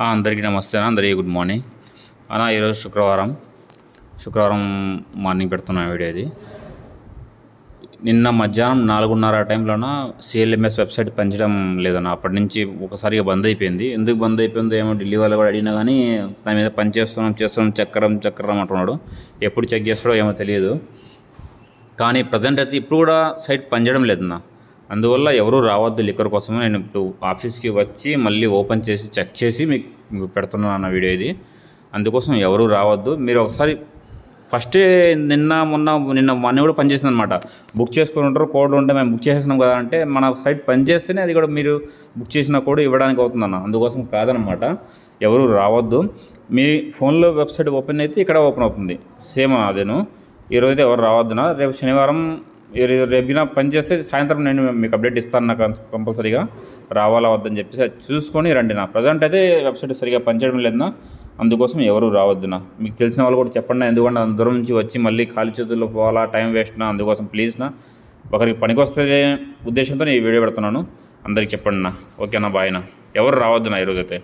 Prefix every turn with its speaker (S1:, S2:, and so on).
S1: అందరికీ నమస్తే అన్న, అందరికీ గుడ్ మార్నింగ్ అన్న. ఈరోజు శుక్రవారం మార్నింగ్ పెడుతున్న వీడియో ఇది. నిన్న మధ్యాహ్నం 4:30 టైంలోన సిఎల్ఎంఎస్ వెబ్సైట్ పనిచేయడం లేదన్న. అప్పటి నుంచి ఒకసారిగా బంద్ అయిపోయింది. ఎందుకు బంద్ అయిపోయిందో ఏమో ఢిల్లీ వాళ్ళు కూడా అడిగినా కానీ దాని మీద పని చేస్తున్నాం చక్రం అంటున్నాడు. ఎప్పుడు చెక్ చేస్తాడో ఏమో తెలియదు. కానీ ప్రజెంట్ అయితే ఇప్పుడు కూడా సైట్ పనిచేయడం లేదన్న. అందువల్ల ఎవరూ రావద్దు లిక్కర్ కోసమే. నేను ఇప్పుడు ఆఫీస్కి వచ్చి మళ్ళీ ఓపెన్ చేసి చెక్ చేసి మీకు పెడుతున్నాను అన్న వీడియో ఇది. అందుకోసం ఎవరూ రావద్దు. మీరు ఒకసారి ఫస్టే నిన్న మొన్న కూడా పనిచేసింది అనమాట. బుక్ చేసుకుని ఉంటారు, కోడ్ ఉంటే మేము బుక్ చేసేసినాం కదా అంటే మన సైట్ పనిచేస్తేనే అది కూడా మీరు బుక్ చేసిన కోడ్ ఇవ్వడానికి అవుతుందన్న. అందుకోసం కాదనమాట. ఎవరు రావద్దు. మీ ఫోన్లో వెబ్సైట్ ఓపెన్ అయితే ఇక్కడ ఓపెన్ అవుతుంది సేమ్ అదేను. ఈరోజైతే ఎవరు రావద్దునా. రేపు శనివారం రేపున పనిచేస్తే సాయంత్రం నేను మీకు అప్డేట్ ఇస్తాను. నాకు కంపల్సరీగా రావాలా వద్దని చెప్పేసి అది చూసుకొని రండి. నా ప్రజెంట్ అయితే వెబ్సైట్ సరిగా పనిచేయడం లేదన్నా. అందుకోసం ఎవరు రావద్దునా. మీకు తెలిసిన వాళ్ళు కూడా చెప్పండి. ఎందుకంటే అంత దూరం నుంచి వచ్చి మళ్ళీ ఖాళీ చేతుల్లో పోవాలా, టైం వేస్ట్నా. అందుకోసం ప్లీజ్నా, ఒకరికి పనికి వస్తే ఉద్దేశంతో నేను ఈ వీడియో పెడుతున్నాను. అందరికి చెప్పండి నా. ఓకేనా, బాయ్నా. ఎవరు రావద్దునా ఈరోజైతే.